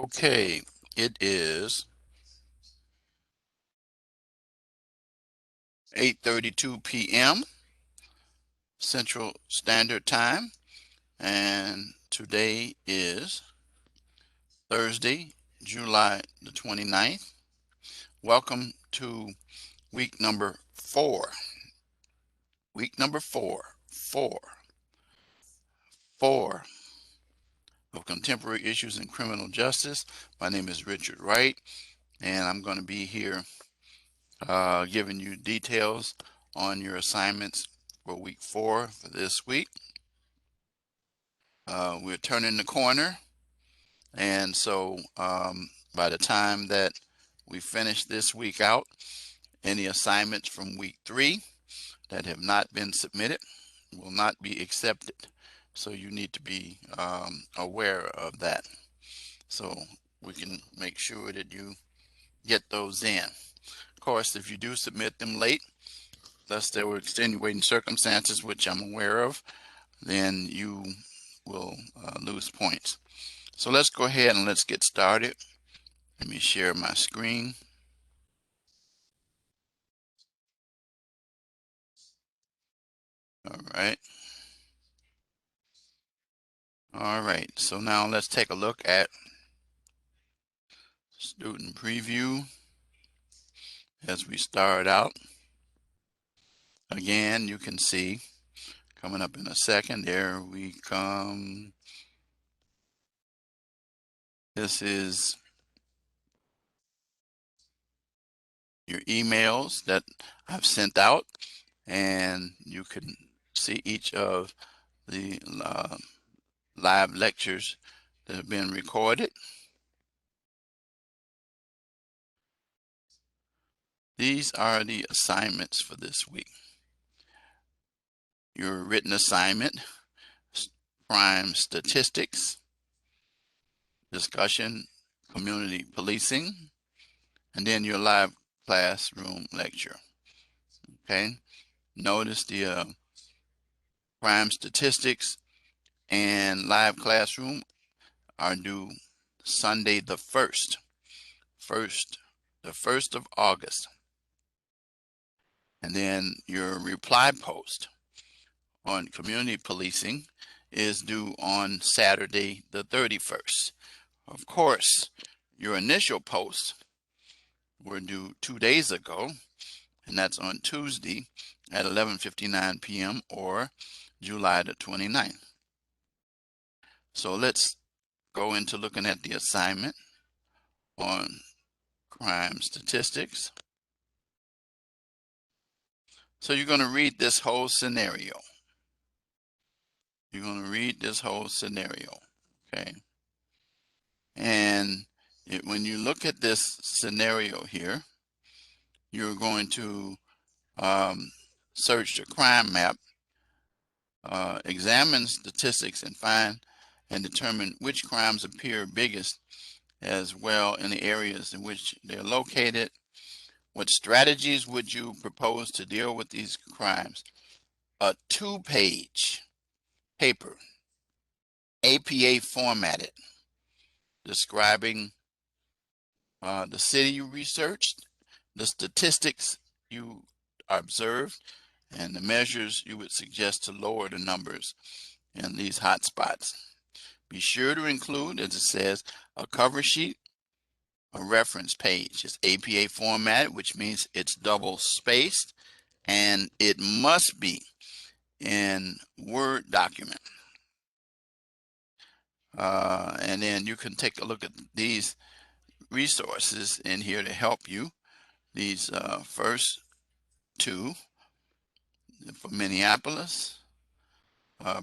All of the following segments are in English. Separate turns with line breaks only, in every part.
Okay, it is 8:32 p.m. Central Standard Time, and today is Thursday, July the 29th. Welcome to week number four. Week number four of Contemporary Issues in Criminal Justice. My name is Richard Wright, and I'm going to be here giving you details on your assignments for week four for this week. We're turning the corner, and so by the time that we finish this week out, any assignments from week three that have not been submitted will not be accepted. So you need to be aware of that, so we can make sure that you get those in. Of course, if you do submit them late, thus there were extenuating circumstances, which I'm aware of, then you will lose points. So let's go ahead and let's get started. Let me share my screen. All right. All right. So now let's take a look at student preview as we start out. Again, you can see coming up in a second. There we come. This is your emails that I've sent out, and you can see each of the live lectures that have been recorded. These are the assignments for this week. Your written assignment, crime statistics, discussion, community policing, and then your live classroom lecture. Okay, notice the crime statistics and live classroom are due Sunday the 1st, the 1st of August. And then your reply post on community policing is due on Saturday the 31st. Of course, your initial posts were due 2 days ago, and that's on Tuesday at 11:59 p.m. or July the 29th. So let's go into looking at the assignment on crime statistics. So you're going to read this whole scenario. You're going to read this whole scenario, okay? And when you look at this scenario here, you're going to search the crime map, examine statistics, and find and determine which crimes appear biggest, as well in the areas in which they're located. What strategies would you propose to deal with these crimes? A 2-page paper, APA formatted, describing the city you researched, the statistics you observed, and the measures you would suggest to lower the numbers in these hotspots. Be sure to include, as it says, a cover sheet, a reference page. It's APA format, which means it's double spaced, and it must be in Word document. And then you can take a look at these resources in here to help you. These first two for Minneapolis,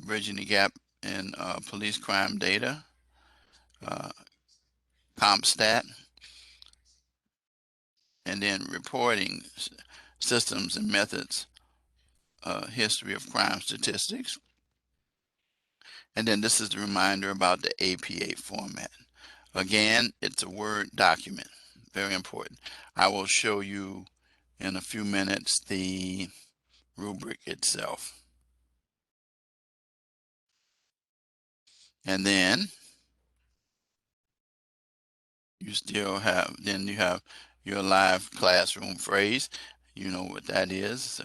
bridging the gap in police crime data, CompStat, and then reporting systems and methods, history of crime statistics. And then this is the reminder about the APA format. Again, it's a Word document, very important. I will show you in a few minutes the rubric itself. And then you still have, then you have your live classroom phrase. You know what that is.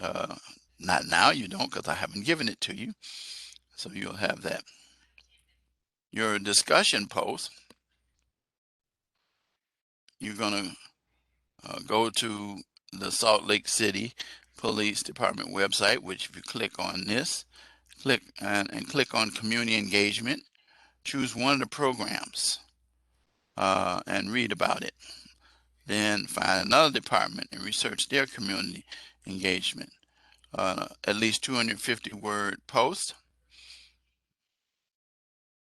Not now, you don't, because I haven't given it to you. So you'll have that. Your discussion post, you're going to go to the Salt Lake City Police Department website, which if you click on this, click and click on community engagement, choose one of the programs and read about it. Then find another department and research their community engagement. At least 250 word post.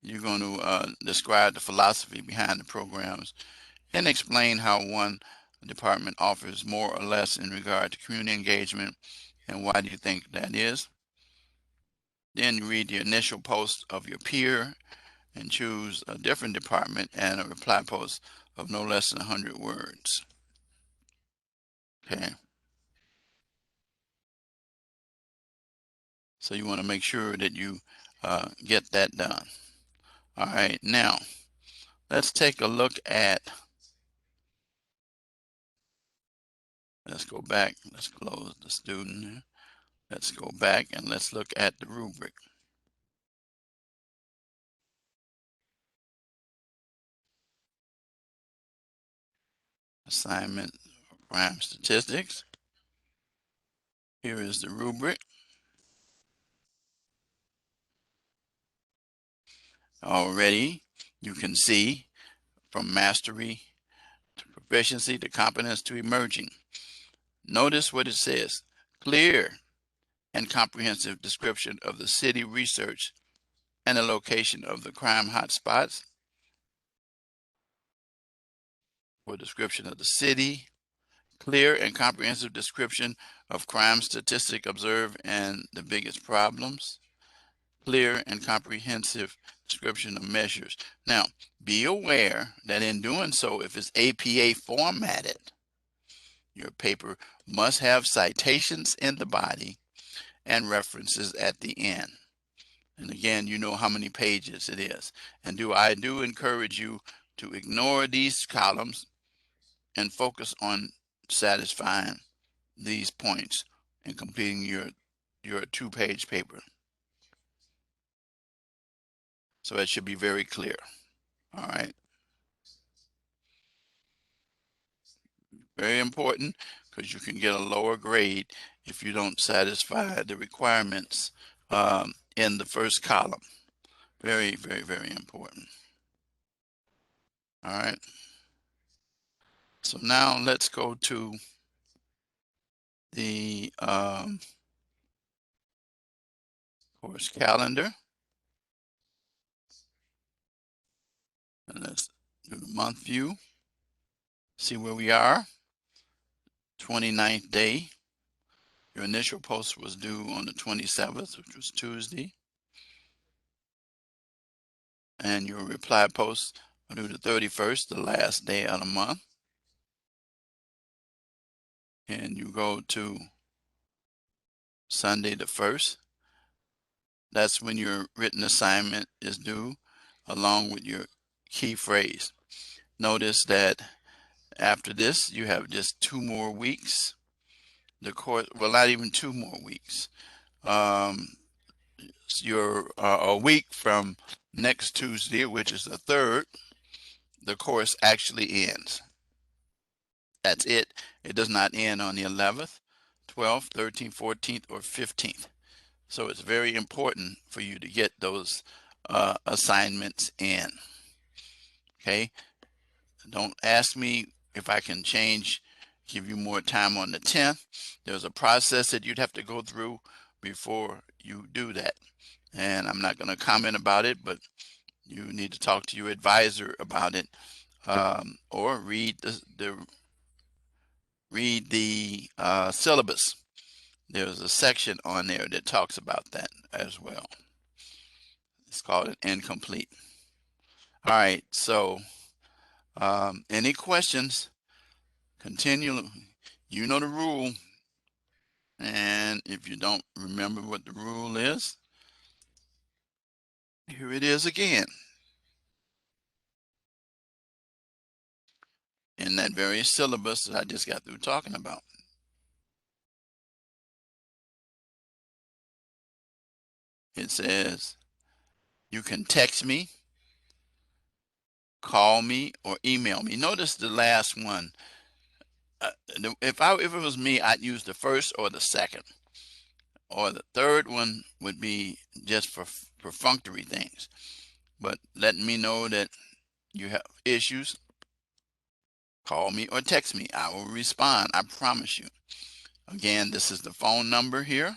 You're going to describe the philosophy behind the programs and explain how one department offers more or less in regard to community engagement and why do you think that is. Then you read the initial post of your peer and choose a different department and a reply post of no less than 100 words. Okay. So you want to make sure that you get that done. All right, now let's take a look at, let's go back, let's close the student. Let's go back and let's look at the rubric. Assignment crime statistics. Here is the rubric. Already you can see from mastery to proficiency to competence to emerging. Notice what it says. Clear and comprehensive description of the city research and the location of the crime hotspots, or description of the city, clear and comprehensive description of crime statistic observed and the biggest problems, clear and comprehensive description of measures. Now, be aware that in doing so, if it's APA formatted, your paper must have citations in the body and references at the end. And again, you know how many pages it is. And I do encourage you to ignore these columns and focus on satisfying these points and completing your 2-page paper. So that should be very clear. All right. Very important, because you can get a lower grade if you don't satisfy the requirements in the first column. Very, very, very important. All right. So now let's go to the course calendar. And let's do the month view. See where we are. 29th day. Your initial post was due on the 27th, which was Tuesday. And your reply post are due the 31st, the last day of the month. And you go to Sunday the 1st. That's when your written assignment is due, along with your key phrase. Notice that after this, you have just 2 more weeks. The course, well, not even 2 more weeks. You're a week from next Tuesday, which is the 3rd, the course actually ends. That's it. It does not end on the 11th, 12th, 13th, 14th, or 15th. So it's very important for you to get those assignments in. Okay. Don't ask me if I can give you more time on the 10th. There's a process that you'd have to go through before you do that. And I'm not going to comment about it, but you need to talk to your advisor about it, or read the syllabus. There's a section on there that talks about that as well. It's called an incomplete. All right, so any questions? Continue. You know the rule. And if you don't remember what the rule is, here it is again. in that very syllabus that I just got through talking about. It says you can text me, call me, or email me. Notice the last one. If it was me, I'd use the first or the second, or the third one would be just for perfunctory things. But letting me know that you have issues, call me or text me. I will respond. I promise you. Again, this is the phone number here.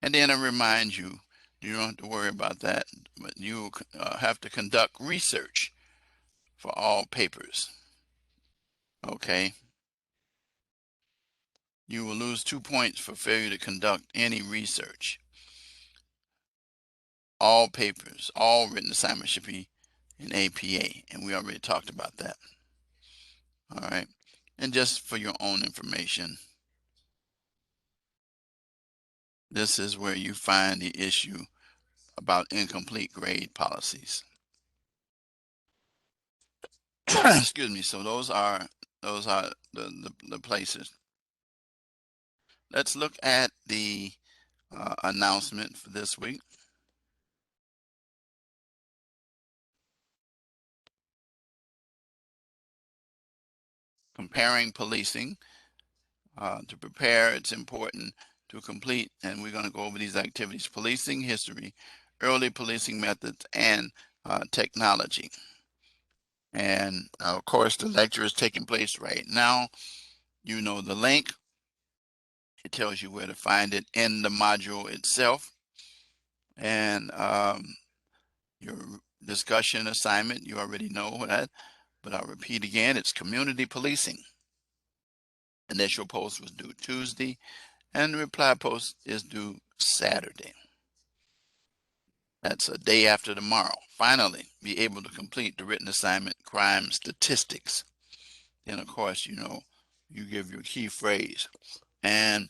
And then I remind you, you don't have to worry about that, but you have to conduct research for all papers. Okay. You will lose 2 points for failure to conduct any research. All papers, all written assignments should be in APA, and we already talked about that. All right. And just for your own information, this is where you find the issue about incomplete grade policies. Excuse me. So those are the places. Let's look at the announcement for this week. Comparing policing. To prepare, it's important to complete, and we're going to go over these activities: policing history, early policing methods, and technology. And of course, the lecture is taking place right now. You know the link. It tells you where to find it in the module itself. And your discussion assignment, you already know that, but I'll repeat again, it's community policing. Initial post was due Tuesday, and the reply post is due Saturday. That's a day after tomorrow. Finally, be able to complete the written assignment, crime statistics. Then, of course, you know, you give your key phrase. And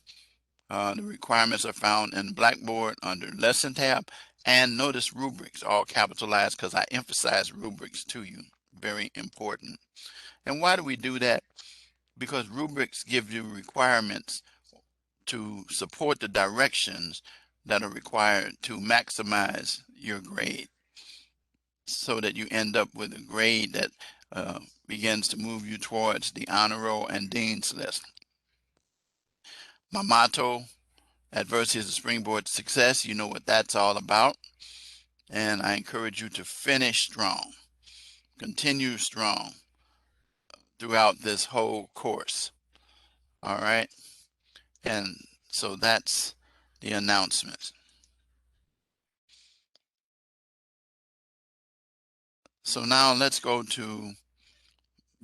the requirements are found in Blackboard under Lesson tab. And notice rubrics, all capitalized, because I emphasize rubrics to you. Very important. And why do we do that? Because rubrics give you requirements to support the directions that are required to maximize your grade, so that you end up with a grade that begins to move you towards the honor roll and dean's list. My motto, adversity is a springboard to success. You know what that's all about. And I encourage you to finish strong, continue strong throughout this whole course. All right. And so that's the announcements. So now let's go to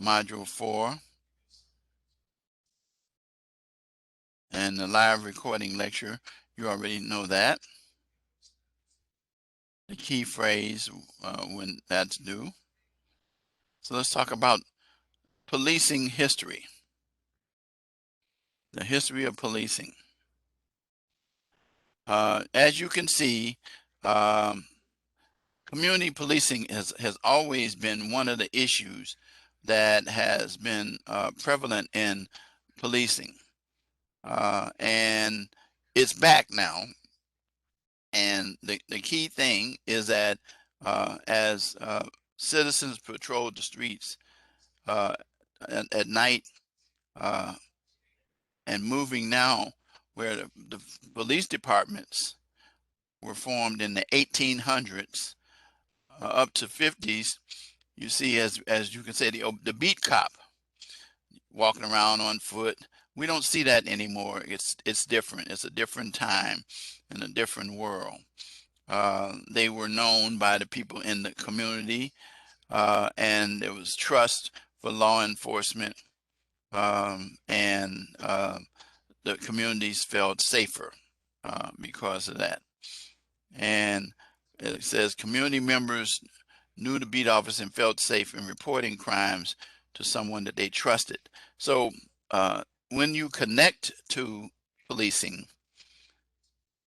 module 4 and the live recording lecture. You already know that. The key phrase when that's due. So let's talk about policing history. The history of policing. As you can see, community policing has always been one of the issues that has been prevalent in policing. And it's back now. And the key thing is that as citizens patrol the streets at night, and moving now, where the police departments were formed in the 1800s up to 50s, you see, as you can say, the beat cop walking around on foot. We don't see that anymore. It's different. It's a different time and a different world. They were known by the people in the community, and there was trust for law enforcement, and the communities felt safer because of that. And it says community members knew the beat officer and felt safe in reporting crimes to someone that they trusted. So when you connect to policing,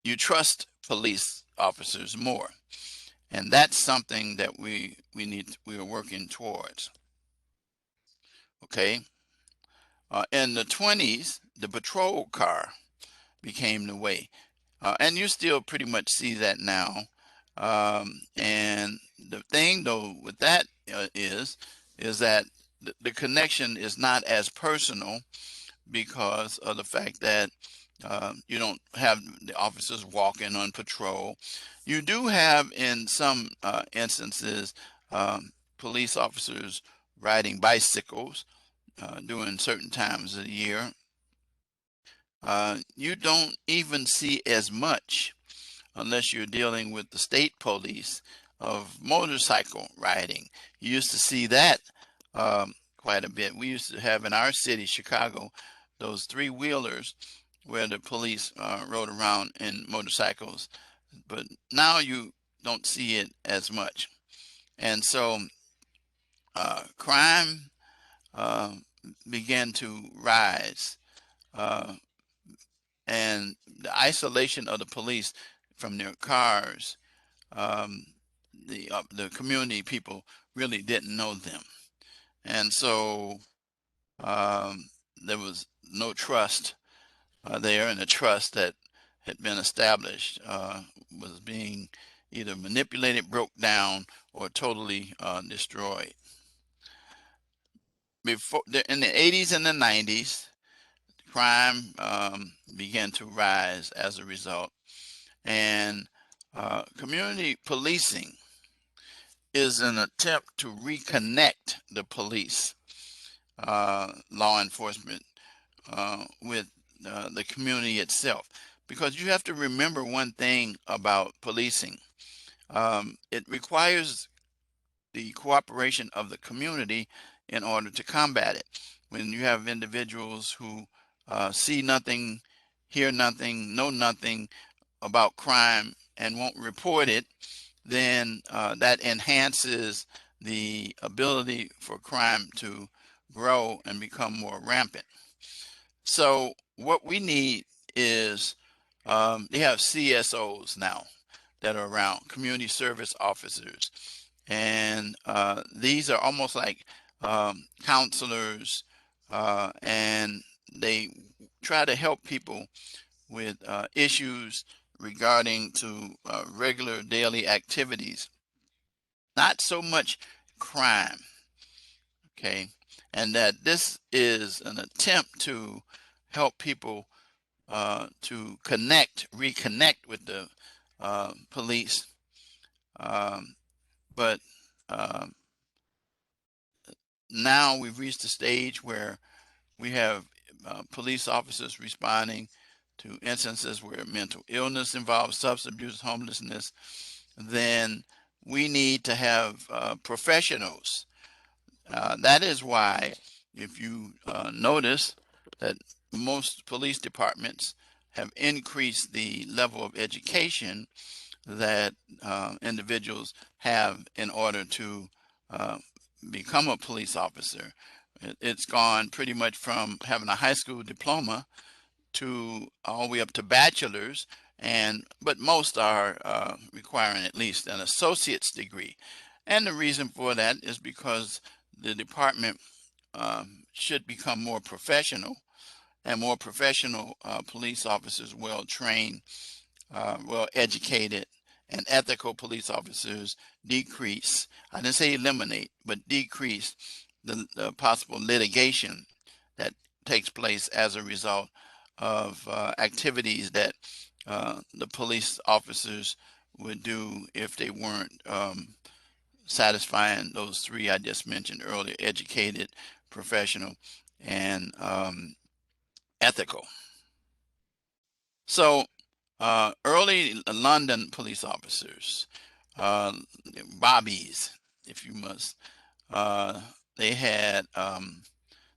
you trust police officers more. And that's something that we are working towards. Okay. In the 20s, the patrol car became the way. And you still pretty much see that now. And the thing though with that is that the connection is not as personal because of the fact that you don't have the officers walking on patrol. You do have in some instances police officers riding bicycles during certain times of the year. You don't even see as much unless you're dealing with the state police of motorcycle riding. You used to see that quite a bit. We used to have in our city, Chicago, those three-wheelers where the police rode around in motorcycles, but now you don't see it as much. And so crime uh, began to rise. Uh, and the isolation of the police from their cars, um, the community people really didn't know them, and so um, there was no trust there, and the trust that had been established was being either manipulated, broke down, or totally destroyed. Before in the 80s and the 90s, crime began to rise as a result. And community policing is an attempt to reconnect the police, law enforcement, with the community itself. Because you have to remember one thing about policing. It requires the cooperation of the community in order to combat it. When you have individuals who see nothing, hear nothing, know nothing about crime and won't report it, then that enhances the ability for crime to grow and become more rampant. So what we need is they have CSOs now that are around, community service officers, and these are almost like counselors, and they try to help people with issues regarding to regular daily activities, not so much crime, okay? And that this is an attempt to help people to reconnect with the police. Um, but um, now we've reached a stage where we have police officers responding to instances where mental illness involves substance abuse, homelessness. Then we need to have professionals. That is why, if you notice that most police departments have increased the level of education that individuals have in order to uh, become a police officer. It's gone pretty much from having a high school diploma to all the way up to bachelor's, and but most are requiring at least an associate's degree. And the reason for that is because the department should become more professional, and more professional police officers, well trained, well educated, and ethical police officers decrease, I didn't say eliminate, but decrease the possible litigation that takes place as a result of activities that the police officers would do if they weren't satisfying those three I just mentioned earlier: educated, professional, and ethical. So early London police officers, uh, bobbies, if you must, they had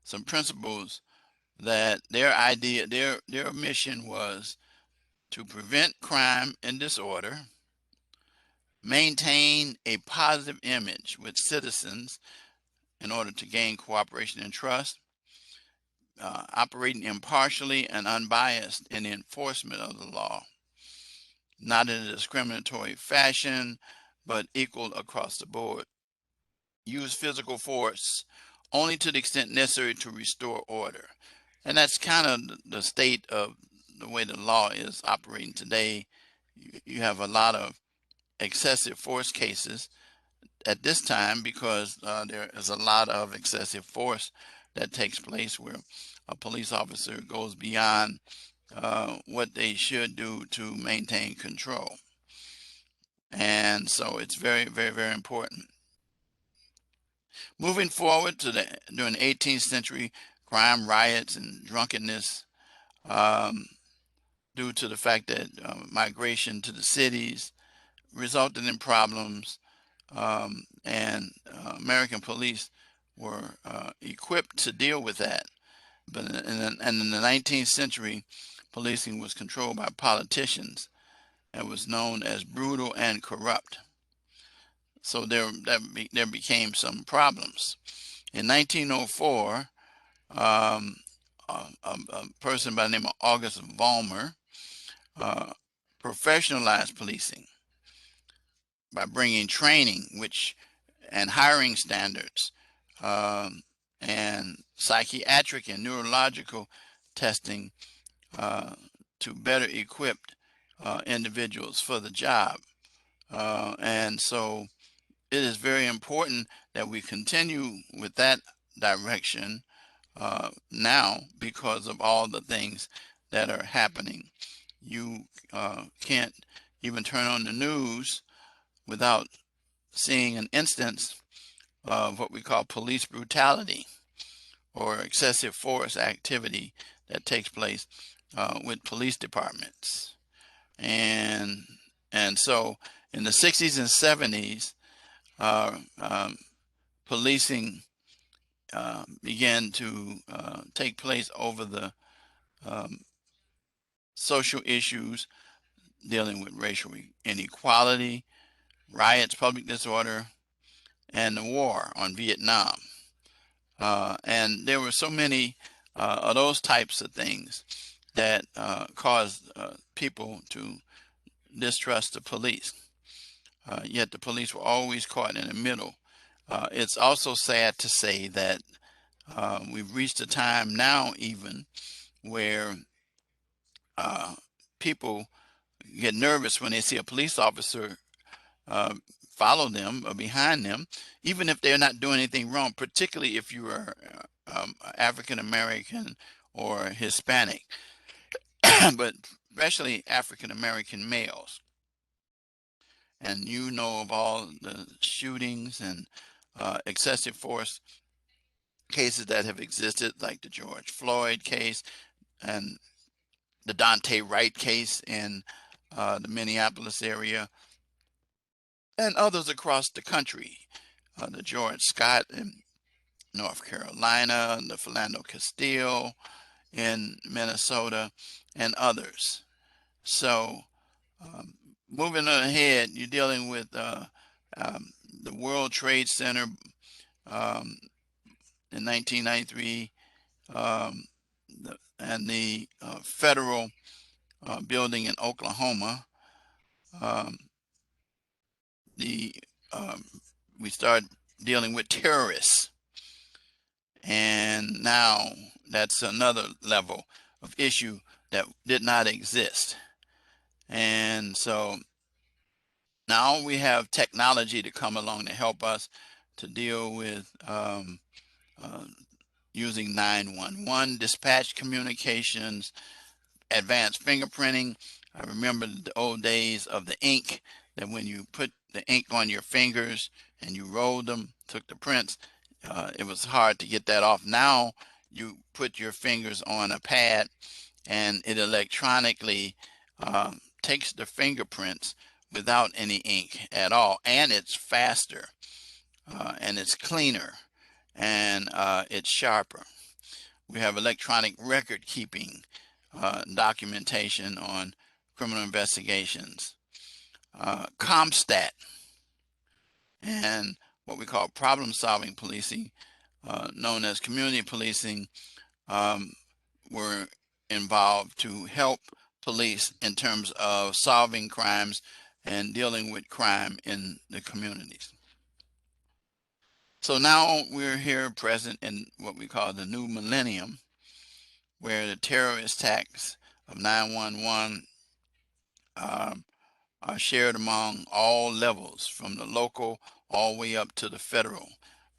some principles that their mission was to prevent crime and disorder, maintain a positive image with citizens in order to gain cooperation and trust, operating impartially and unbiased in the enforcement of the law, not in a discriminatory fashion, but equal across the board. Use physical force only to the extent necessary to restore order. And that's kind of the state of the way the law is operating today. You have a lot of excessive force cases at this time because there is a lot of excessive force that takes place where a police officer goes beyond what they should do to maintain control. And so it's very, very, very important. Moving forward to during the 18th century, crime, riots, and drunkenness, um, due to the fact that migration to the cities resulted in problems, and American police were equipped to deal with that. But in the 19th century, policing was controlled by politicians and was known as brutal and corrupt. So there became some problems. In 1904, um, a person by the name of August Vollmer uh, professionalized policing by bringing training, which and hiring standards, and psychiatric and neurological testing to better equip individuals for the job. And so it is very important that we continue with that direction now because of all the things that are happening. You can't even turn on the news without seeing an instance of what we call police brutality or excessive force activity that takes place with police departments. And so in the 60s and 70s, policing began to take place over the social issues dealing with racial inequality, riots, public disorder, and the war on Vietnam. And there were so many of those types of things that caused people to distrust the police. Yet the police were always caught in the middle. It's also sad to say that we've reached a time now even where people get nervous when they see a police officer follow them or behind them, even if they're not doing anything wrong, particularly if you are African American or Hispanic, but especially African American males. And you know of all the shootings and excessive force cases that have existed, like the George Floyd case and the Wright case in the Minneapolis area, and others across the country. The George Scott in North Carolina, the Philando Castile in Minnesota, and others. So, moving ahead, you're dealing with the World Trade Center in 1993, and the federal building in Oklahoma. Um, the we started dealing with terrorists, and now that's another level of issue that did not exist. And so now we have technology to come along to help us to deal with using 911 dispatch communications, advanced fingerprinting. I remember the old days of the ink, that when you put the ink on your fingers and you rolled them, took the prints, it was hard to get that off. Now you put your fingers on a pad and it electronically takes the fingerprints without any ink at all, and it's faster, and it's cleaner, and it's sharper. We have electronic record keeping documentation on criminal investigations, ComStat, and what we call problem solving policing, known as community policing, were involved to help police in terms of solving crimes and dealing with crime in the communities. So now we're here present in what we call the new millennium, where the terrorist attacks of 911 are shared among all levels, from the local all the way up to the federal,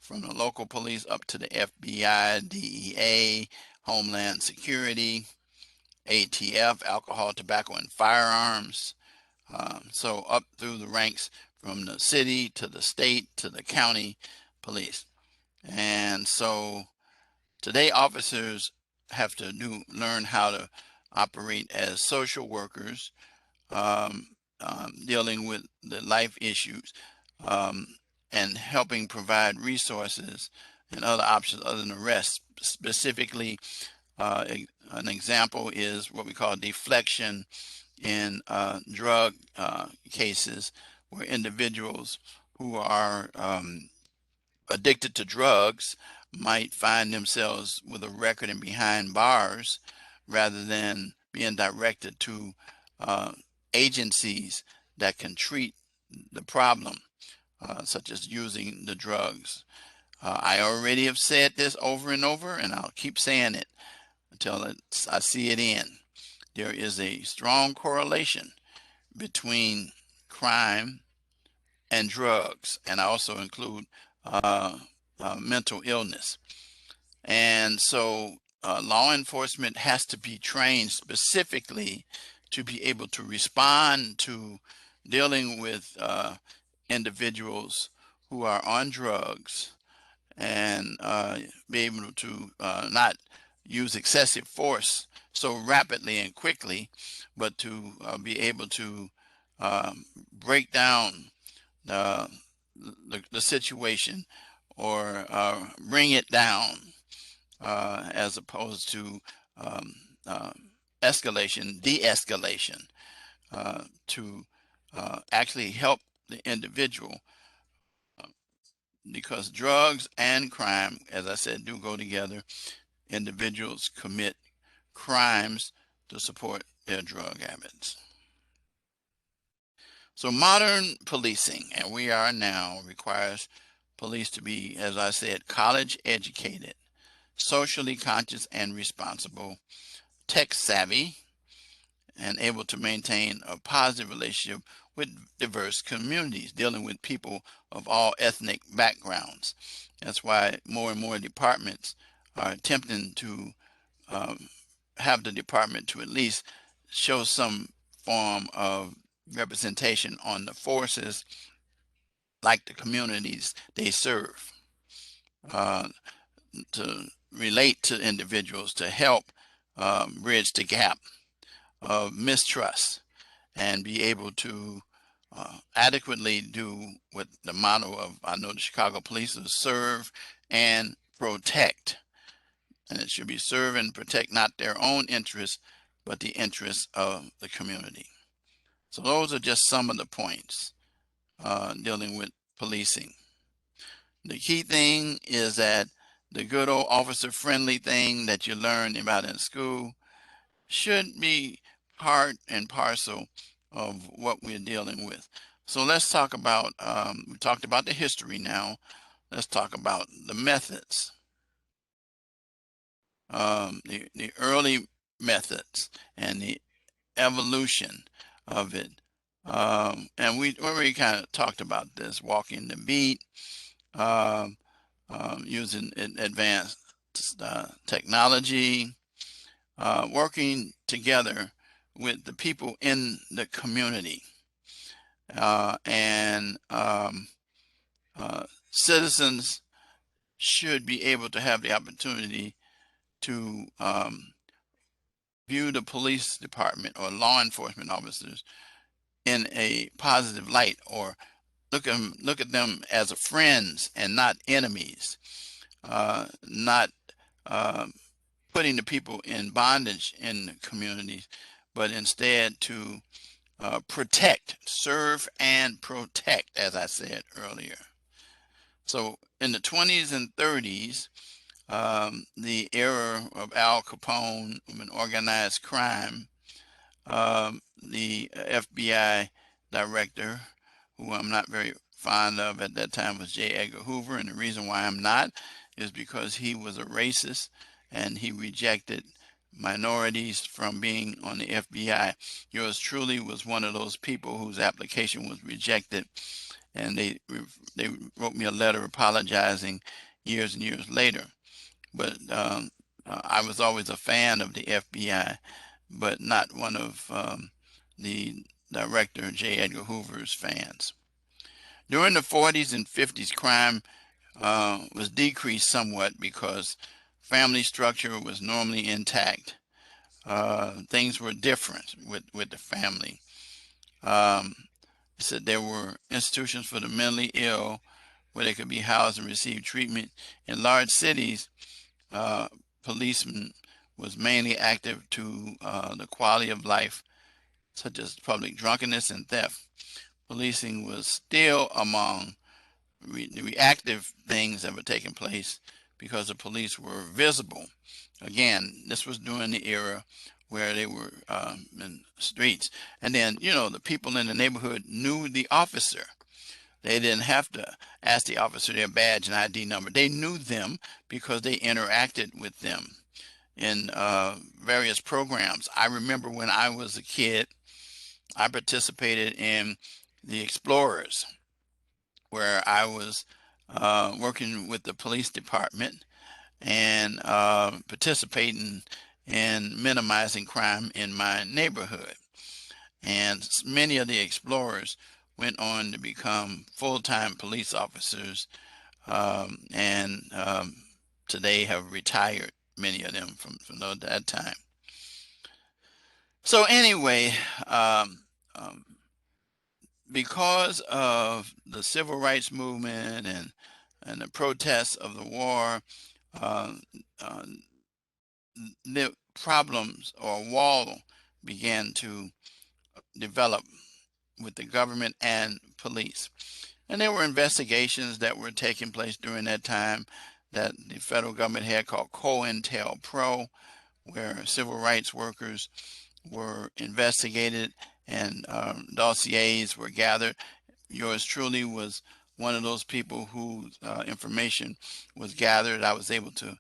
from the local police up to the FBI, DEA, Homeland Security, ATF, alcohol, tobacco, and firearms. So up through the ranks from the city to the state to the county police. And so today officers have to learn how to operate as social workers, um, dealing with the life issues, um, and helping provide resources and other options other than arrest. Specifically, an example is what we call deflection in drug cases, where individuals who are addicted to drugs might find themselves with a record and behind bars, rather than being directed to uh, agencies that can treat the problem, such as using the drugs. I already have said this over and over, and I'll keep saying it until I see it in. There is a strong correlation between crime and drugs, and I also include mental illness. And so law enforcement has to be trained specifically to be able to respond to dealing with individuals who are on drugs, and be able to not use excessive force so rapidly and quickly, but to be able to break down the situation, or bring it down, as opposed to um, uh, escalation, de-escalation, to actually help the individual, because drugs and crime, as I said, do go together. Individuals commit crimes to support their drug habits. So modern policing, and we are now, requires police to be, as I said, college educated, socially conscious and responsible, tech savvy, and able to maintain a positive relationship with diverse communities, dealing with people of all ethnic backgrounds. That's why more and more departments are attempting to um, have the department to at least show some form of representation on the forces, like the communities they serve, uh, to relate to individuals, to help bridge the gap of mistrust, and be able to adequately do what the motto of, I know, the Chicago Police is: serve and protect. And it should be serve and protect not their own interests, but the interests of the community. So those are just some of the points dealing with policing. The key thing is that the good old officer friendly thing that you learn about in school should be part and parcel of what we're dealing with. So let's talk about, we talked about the history now. Let's talk about the methods, the early methods and the evolution of it. And we already kind of talked about this: walking the beat, um, using advanced technology, working together with the people in the community, and citizens should be able to have the opportunity to view the police department or law enforcement officers in a positive light, or look at them as friends and not enemies, not putting the people in bondage in the communities, but instead to protect, serve and protect, as I said earlier. So in the 20s and 30s, the era of Al Capone and organized crime, the FBI director, who I'm not very fond of at that time was J. Edgar Hoover, and the reason why I'm not is because he was a racist and he rejected minorities from being on the FBI. Yours truly was one of those people whose application was rejected, and they wrote me a letter apologizing years and years later. But I was always a fan of the FBI, but not one of the director J. Edgar Hoover's fans. During the 40s and 50s, crime was decreased somewhat because family structure was normally intact. Things were different with the family. It said there were institutions for the mentally ill where they could be housed and receive treatment. In large cities, policemen was mainly active to the quality of life, such as public drunkenness and theft. Policing was still among the reactive things that were taking place because the police were visible. Again, this was during the era where they were in the streets. And then, you know, the people in the neighborhood knew the officer. They didn't have to ask the officer their badge and ID number. They knew them because they interacted with them in various programs. I remember when I was a kid, I participated in the Explorers, where I was working with the police department and participating in minimizing crime in my neighborhood. And many of the explorers went on to become full-time police officers, and today have retired, many of them from that time. So anyway, because of the civil rights movement and the protests of the war, uh, uh, the problems or wall began to develop with the government and police. And there were investigations that were taking place during that time that the federal government had called COINTELPRO, where civil rights workers were investigated and dossiers were gathered. Yours truly was one of those people whose information was gathered. I was able to,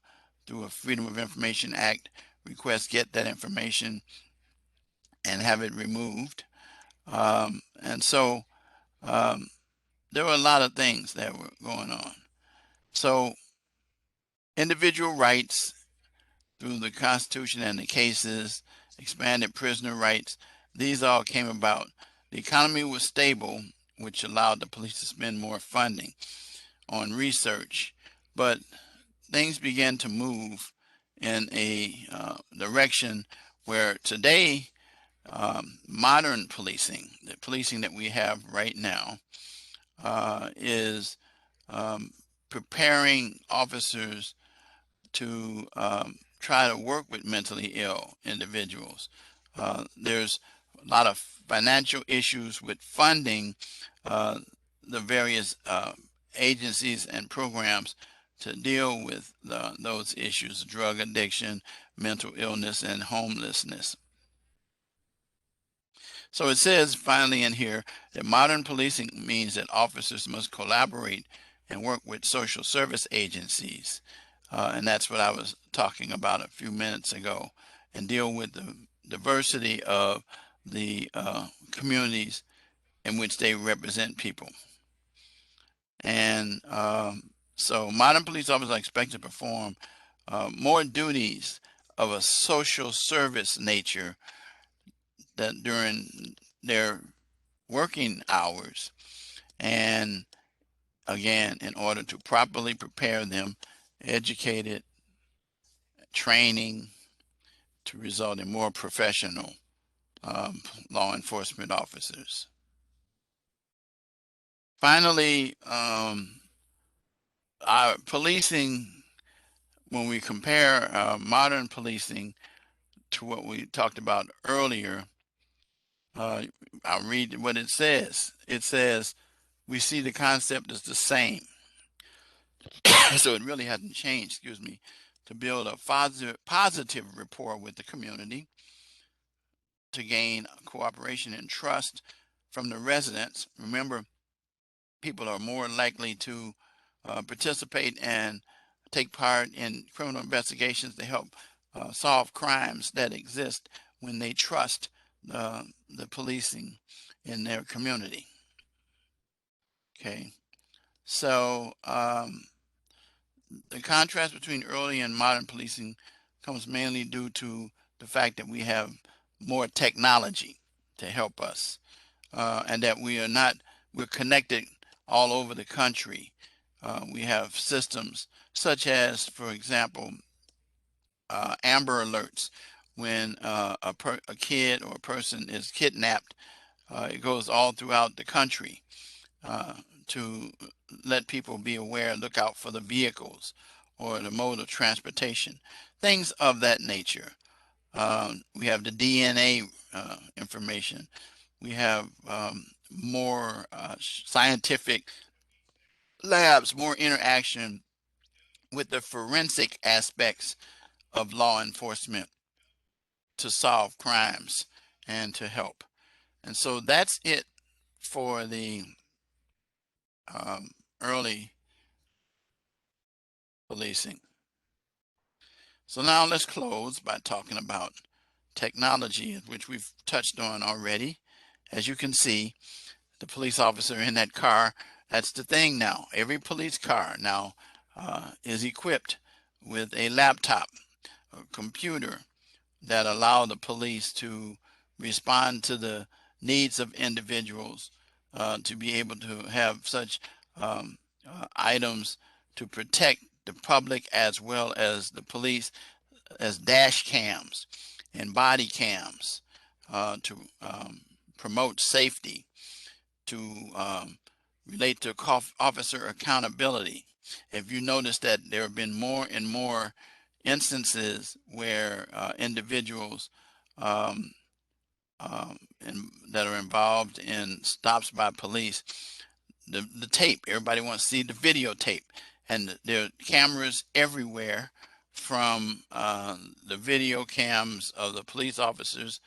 through a Freedom of Information Act request, get that information and have it removed. And so there were a lot of things that were going on. So individual rights through the Constitution and the cases, expanded prisoner rights, these all came about. The economy was stable, which allowed the police to spend more funding on research, but things began to move in a direction where today modern policing, the policing that we have right now, is preparing officers to try to work with mentally ill individuals. There's a lot of financial issues with funding the various agencies and programs to deal with those issues: drug addiction, mental illness, and homelessness. So it says finally in here that modern policing means that officers must collaborate and work with social service agencies. And that's what I was talking about a few minutes ago, and deal with the diversity of the communities in which they represent people. And so modern police officers are expected to perform more duties of a social service nature that during their working hours, and again, in order to properly prepare them, educated, training, to result in more professional law enforcement officers. Finally, our policing, when we compare modern policing to what we talked about earlier, I'll read what it says. It says, we see the concept as the same. So it really hasn't changed, excuse me, to build a positive rapport with the community, to gain cooperation and trust from the residents. Remember, people are more likely to participate and take part in criminal investigations to help solve crimes that exist when they trust the policing in their community. Okay, so the contrast between early and modern policing comes mainly due to the fact that we have more technology to help us, and that we're connected all over the country. We have systems such as, for example, Amber Alerts. When a kid or a person is kidnapped, it goes all throughout the country uh, to let people be aware, look out for the vehicles or the mode of transportation, things of that nature. We have the DNA information. We have more scientific labs, more interaction with the forensic aspects of law enforcement to solve crimes and to help. And so that's it for the early policing. So now let's close by talking about technology, which we've touched on already. As you can see, the police officer in that car, that's the thing now. Every police car now is equipped with a laptop, a computer that allow the police to respond to the needs of individuals, to be able to have such items to protect the public as well as the police, as dash cams and body cams to promote safety, to relate to officer accountability. If you notice that there have been more and more instances where individuals um, that are involved in stops by police, the tape, everybody wants to see the videotape, and there are cameras everywhere, from the video cams of the police officers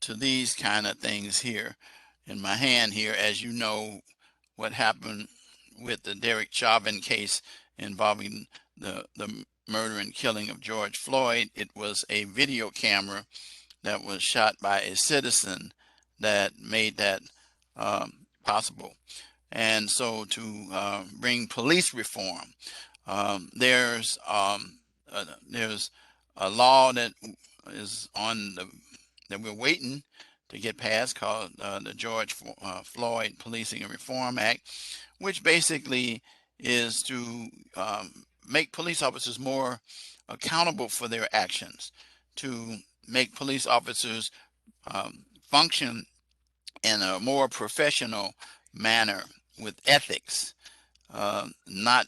to these kind of things here in my hand here. As you know, what happened with the Derek Chauvin case involving the murder and killing of George Floyd, it was a video camera that was shot by a citizen that made that possible. And so to bring police reform, there's a law that is on the that we're waiting to get passed, called the George Floyd Policing and Reform Act, which basically is to make police officers more accountable for their actions, to make police officers function in a more professional manner with ethics, not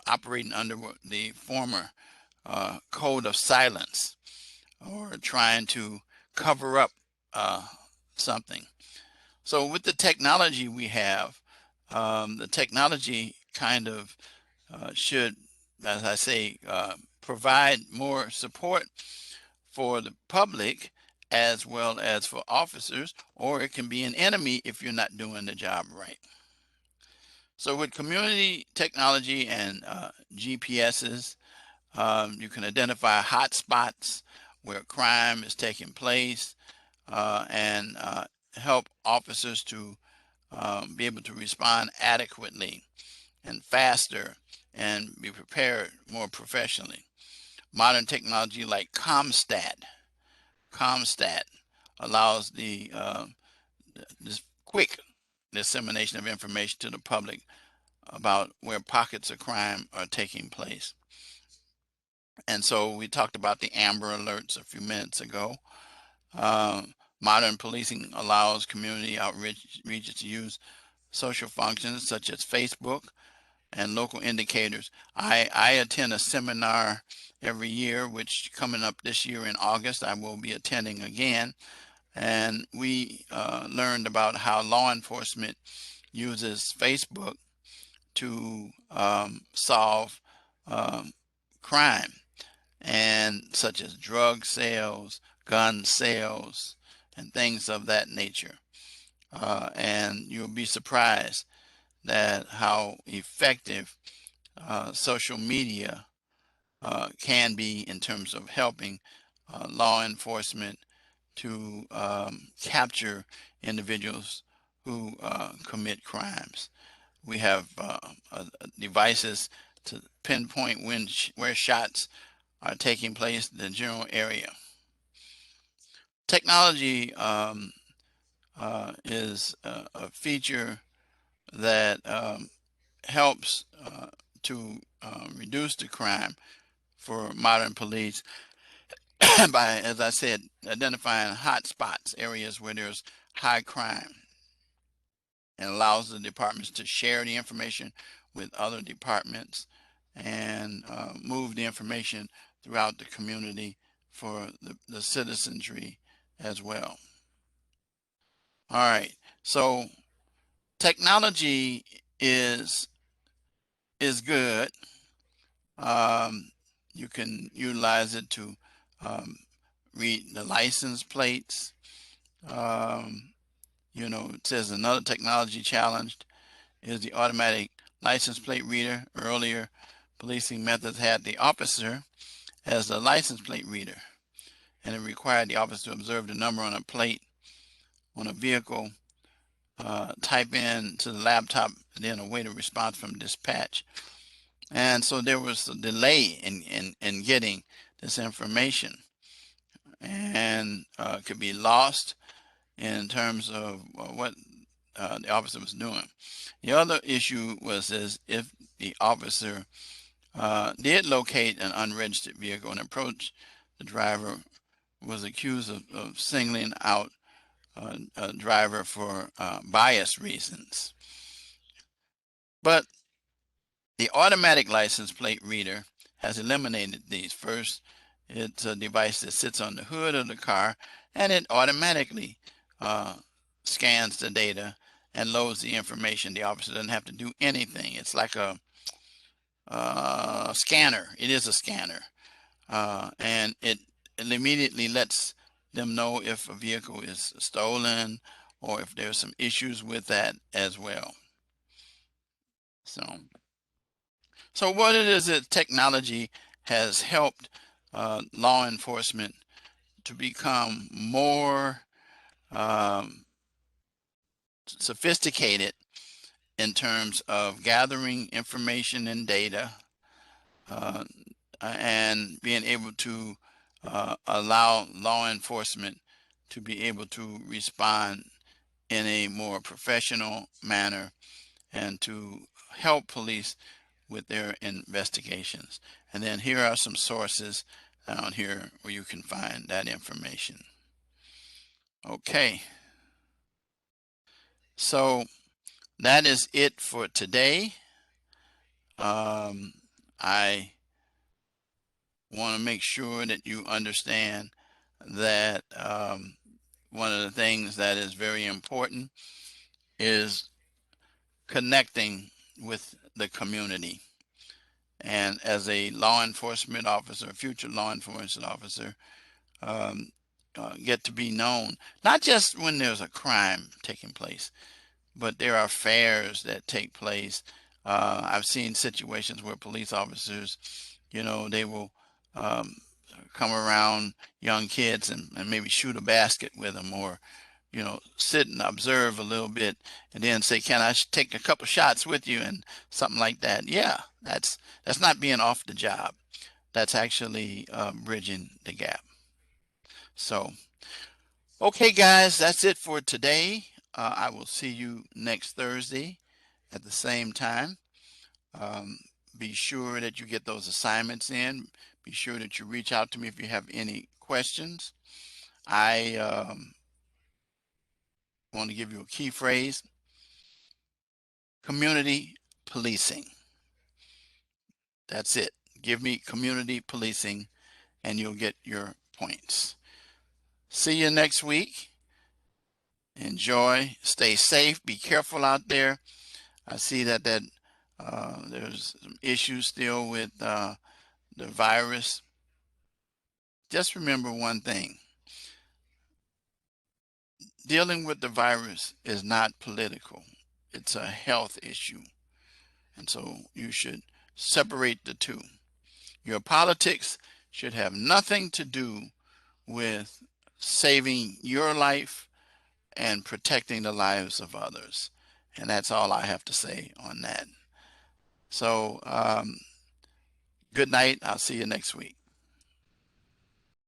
operating under the former code of silence or trying to cover up something. So with the technology we have, the technology kind of should, as I say, provide more support for the public as well as for officers, or it can be an enemy if you're not doing the job right. So with community technology and GPSs, you can identify hot spots where crime is taking place, and help officers to be able to respond adequately and faster and be prepared more professionally. Modern technology like ComStat allows this quick dissemination of information to the public about where pockets of crime are taking place. And so we talked about the Amber Alerts a few minutes ago. Modern policing allows community outreach to use social functions such as Facebook and local indicators. I attend a seminar every year, which coming up this year in August, I will be attending again. And we learned about how law enforcement uses Facebook to solve crime, and such as drug sales, gun sales, and things of that nature. And you'll be surprised that how effective social media can be in terms of helping law enforcement to capture individuals who commit crimes. We have devices to pinpoint where shots are taking place in the general area. Technology is a feature that helps to reduce the crime for modern police by, as I said, identifying hot spots, areas where there's high crime, and allows the departments to share the information with other departments and move the information throughout the community for the citizenry as well. All right, so technology is good. You can utilize it to read the license plates. You know, it says another technology challenged is the automatic license plate reader. Earlier, policing methods had the officer as the license plate reader, and it required the officer to observe the number on a plate on a vehicle, type in to the laptop, and then await a response from dispatch. And so there was a delay in getting this information, and could be lost in terms of what the officer was doing. The other issue was as if the officer did locate an unregistered vehicle and approached the driver, was accused of singling out a driver for bias reasons. But the automatic license plate reader has eliminated these. First, it's a device that sits on the hood of the car, and it automatically scans the data and loads the information. The officer doesn't have to do anything. It's like a scanner. It is a scanner, and it immediately lets them know if a vehicle is stolen or if there's some issues with that as well. So what it is that technology has helped law enforcement to become more sophisticated in terms of gathering information and data, and being able to allow law enforcement to be able to respond in a more professional manner and to help police with their investigations. And then here are some sources down here where you can find that information. Okay, so that is it for today. I want to make sure that you understand that one of the things that is very important is connecting with the community. And as a law enforcement officer, future law enforcement officer, get to be known, not just when there's a crime taking place, but there are fairs that take place. I've seen situations where police officers, you know, they will come around young kids and maybe shoot a basket with them, or, you know, sit and observe a little bit and then say, can I take a couple shots with you, and something like that. Yeah, that's not being off the job. That's actually bridging the gap. So, okay, guys, that's it for today. I will see you next Thursday at the same time. Be sure that you get those assignments in. Be sure that you reach out to me if you have any questions. I want to give you a key phrase: community policing. That's it. Give me community policing and you'll get your points. See you next week. Enjoy. Stay safe. Be careful out there. I see that there's some issues still with the virus. Just remember one thing: dealing with the virus is not political. it's a health issue. And so you should separate the two. Your politics should have nothing to do with saving your life and protecting the lives of others. And that's all I have to say on that. So, good night. I'll see you next week.